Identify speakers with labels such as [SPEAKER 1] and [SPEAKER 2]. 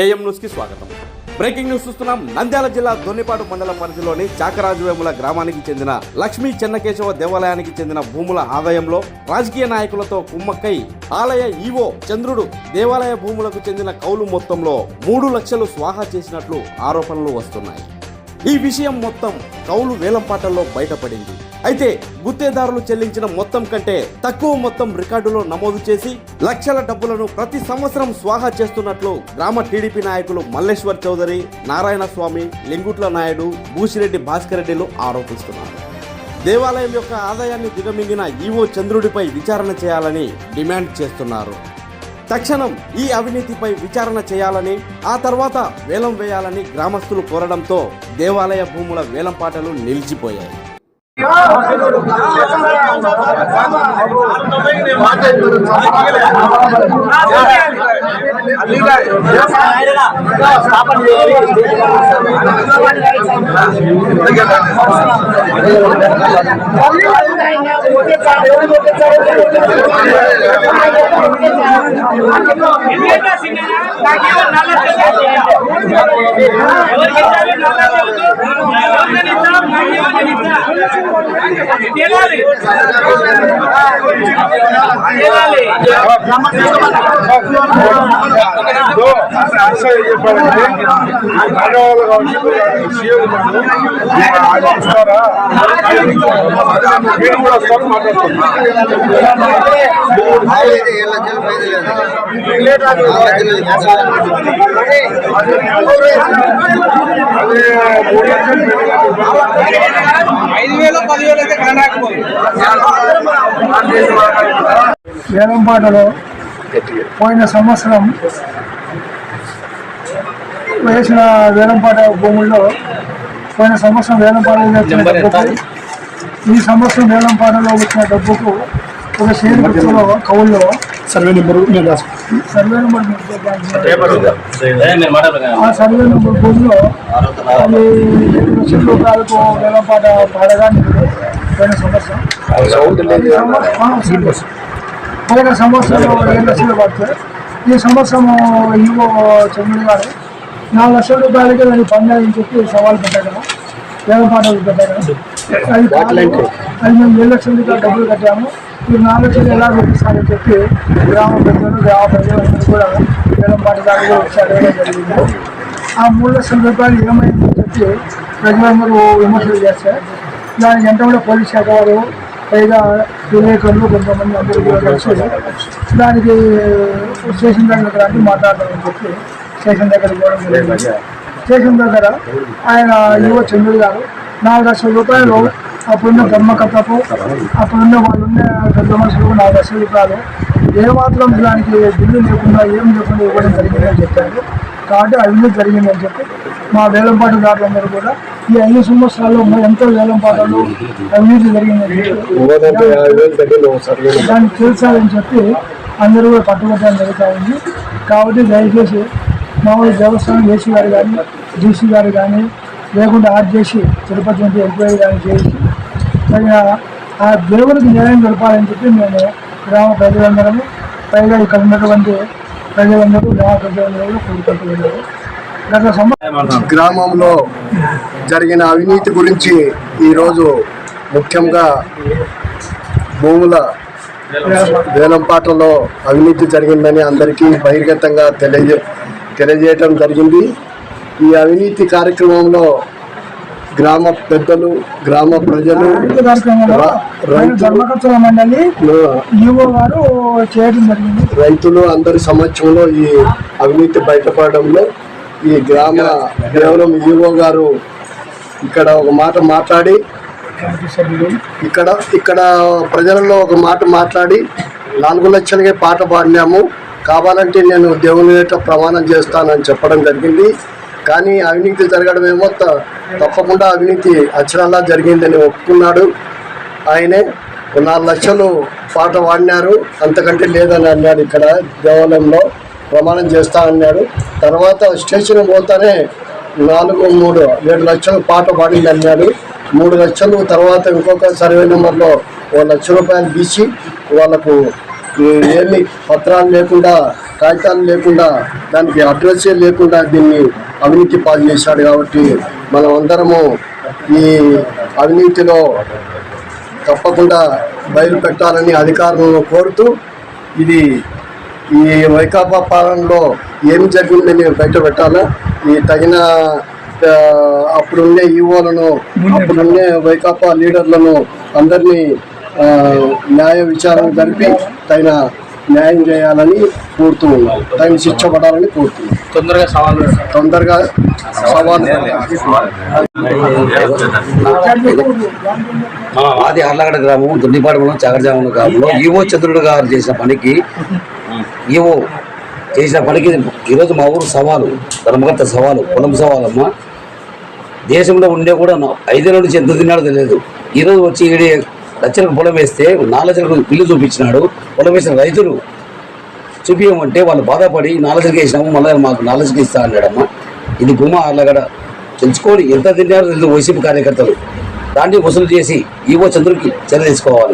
[SPEAKER 1] AM news కి స్వాగతం. Breaking news చూస్తున్నాం. నంద్యాల జిల్లా దొన్నిపాడు మండలం పరిధిలోని చాకరాజువేముల గ్రామానికి చెందిన లక్ష్మీ చెన్నకేశవ దేవాలయానికి చెందిన భూముల ఆదాయంలో రాజకీయ నాయకులతో కుమ్మక్కై ఆలయ ఈవో చంద్రుడు దేవాలయ భూములకు చెందిన కౌలు మొత్తంలో 3 లక్షలు స్వాహా చేసినట్లు ఆరోపణలు వస్తున్నాయి. ఈ విషయం మొత్తం కౌలు వేలంపాటల్లో బయటపడింది. అయితే గుత్తేదారులు చెల్లించిన మొత్తం కంటే తక్కువ మొత్తం రికార్డులో నమోదు చేసి లక్షల డబ్బులను ప్రతి సంవత్సరం స్వాహా చేస్తున్నట్లు గ్రామ టీడీపీ నాయకులు మల్లేశ్వర్ చౌదరి, నారాయణ స్వామి, లింగుట్ల నాయుడు, బూసిరెడ్డి భాస్కర్ రెడ్డిలు ఆరోపిస్తున్నారు. దేవాలయం యొక్క ఆదాయాన్ని దిగమింగిన ఈవో చంద్రుడిపై విచారణ చేయాలని డిమాండ్ చేస్తున్నారు. తక్షణం ఈ అవినీతిపై విచారణ చేయాలని, ఆ తర్వాత వేలం వేయాలని గ్రామస్తులు కోరడంతో దేవాలయ భూముల వేలంపాటలు నిలిచిపోయాయి.
[SPEAKER 2] వేలంపాటలో పోయిన సంవత్సరం వేసిన వేలంపాట భూముల్లో పోయిన సంవత్సరం వేలంపాట ఈ సంవత్సరం వేలంపాటలో వచ్చిన డబ్బుకు ఒక షేర్ గుర్తులో కౌల్లో సర్వే నెంబర్ ఆ సర్వే నెంబర్ భూమిలో అది 2 లక్షల రూపాయలకు వేలంపాట పాడగా పోయిన సంవత్సరం పోయిన సంవత్సరం 7 లక్షలు పడుతుంది. ఈ సంవత్సరం ఈవో చంద్రుడు గారు 4 లక్షల రూపాయలకి దాన్ని పొందాలని చెప్పి సవాల్ పెట్టారు కదా, వేలంపాటలు పెట్టారు కదా. అది మేము 7 లక్షల రూపాయలు డబ్బులు కట్టాము, ఈ 4 లక్షలు ఎలా పెట్టిస్తారని చెప్పి గ్రామ ప్రజలందరూ కూడా వేలంపాటదారులు అడగడం జరిగింది. ఆ 3 లక్షల రూపాయలు ఏమైందని చెప్పి ప్రజలందరూ విమర్శలు చేస్తారు. దానికి ఎంత కూడా పోలీస్ శాఖ వారు, పైగా విలేకరులు కొంతమంది అందరూ కూడా కలిసి దానికి స్టేషన్ దగ్గర మాట్లాడతామని చెప్పి స్టేషన్ దగ్గర పోవడం జరిగింది. స్టేషన్ దగ్గర ఆయన యువ చంద్రుడు గారు 4 లక్షల రూపాయలు అప్పుడున్న ధర్మకర్తకు, అప్పుడున్న వాళ్ళున్న పెద్ద మనుషులకు 4 లక్షల రూపాయలు ఏమాత్రం దానికి బిల్లు లేకుండా ఏం లేకుండా ఇవ్వడం జరిగిందని చెప్పారు. కాబట్టి అవినీతి జరిగిందని చెప్పి మా వేలంపాటదారులందరూ కూడా ఈ 5 సంవత్సరాల్లో ఎంతో వేలంపాటలు అవినీతి జరిగిందని చెప్పి దాన్ని తీర్చాలని చెప్పి అందరూ కూడా పట్టుబట్టడం జరుగుతూ ఉంది. కాబట్టి దయచేసి మామూలు దేవస్థానం ఏసీ గారు కానీ, డీసీ గారు కానీ, లేకుండా ఆర్జేసి తిరుపతి నుంచి ఎంక్వైరీ కానీ చేసి పైగా ఆ దేవుడికి న్యాయం జరపాలని చెప్పి మేము గ్రామ ప్రజలందరము, పైగా ఇక్కడ ఉన్నటువంటి ప్రజలందరూ గ్రామ ప్రజలందరూ కూడుకుంటున్నారు.
[SPEAKER 3] గ్రామంలో జరిగిన అవినీతి గురించి ఈరోజు ముఖ్యంగా భూముల వేలంపాటలో అవినీతి జరిగిందని అందరికీ బహిర్గతంగా తెలియజేయటం జరిగింది. ఈ అవినీతి కార్యక్రమంలో గ్రామ పెద్దలు, గ్రామ ప్రజలు, రైతులు అందరి సమక్షంలో ఈ అవినీతి బయటపడడంలో ఈ గ్రామ కేవలం ఈవో గారు ఇక్కడ ఒక మాట మాట్లాడి ఇక్కడ ప్రజలలో ఒక మాట మాట్లాడి 4 లక్షలకే పాట పాడినాము, కావాలంటే నేను దేవుని యొక్క ప్రమాణం చేస్తానని చెప్పడం జరిగింది. కానీ అవినీతి జరగడమేమో తప్పకుండా అవినీతి అక్షరాలా జరిగిందని ఒప్పుకున్నాడు. ఆయనే 4 లక్షలు పాట పాడినారు, అంతకంటే లేదని అన్నాడు. ఇక్కడ దేవాలయంలో ప్రమాణం చేస్తా అన్నాడు. తర్వాత స్టేషన్ పోతానే 7 లక్షలు పాట పాడింది అన్నాడు. 3 లక్షలు తర్వాత ఇంకొక సర్వే నెంబర్లో 1 లక్ష రూపాయలు తీసి వాళ్ళకు ఏమి పత్రాలు లేకుండా, కాగితాలు లేకుండా, దానికి అడ్రస్ లేకుండా దీన్ని అవినీతి పాలు చేశాడు. కాబట్టి మనం అందరము ఈ అవినీతిలో తప్పకుండా బయలు పెట్టాలని అధికారులను కోరుతూ, ఇది ఈ వైకాపా పాలనలో ఏమి జరిగిందని బయట పెట్టాలా, ఈ తగిన అప్పుడున్నే ఈవోలను, అప్పుడున్నే వైకాపా లీడర్లను అందరినీ న్యాయ విచారణ జరిపి తగిన న్యాయం చేయాలని కోరుతూ ఉన్నాం. తగిన శిక్ష పడాలని కోరుతున్నాం. తొందరగా సవాలు
[SPEAKER 4] మాది అర్లగడ్డ గ్రామం, దున్నిపాడు మండలం, చాకరజాముల గ్రామంలో ఈవో చంద్రుడు గారు చేసిన పనికి ఈరోజు మా ఊరు సవాలు, ధర్మకర్త సవాలు, పొలం సవాలమ్మ. దేశంలో ఉండే కూడా 5 నుంచి ఎంత తిన్నాడో తెలియదు. ఈరోజు వచ్చి 7 లక్షలకు పొలం వేస్తే 4 లక్షలకు బిల్లు చూపించినాడు. పొలం వేసిన రైతులు చూపించమంటే వాళ్ళు బాధపడి 4 లక్షలకి వేసినాము, మళ్ళీ మాకు 4 లక్షలకి ఇస్తా అన్నాడమ్మా. ఇది గుమ్మ అర్లగడ్డ తెలుసుకొని ఎంత తిన్నారో తెలియదు వైసీపీ కార్యకర్తలు. దాన్ని వసూలు చేసి ఈవో చంద్రుడికి చర్య తీసుకోవాలి.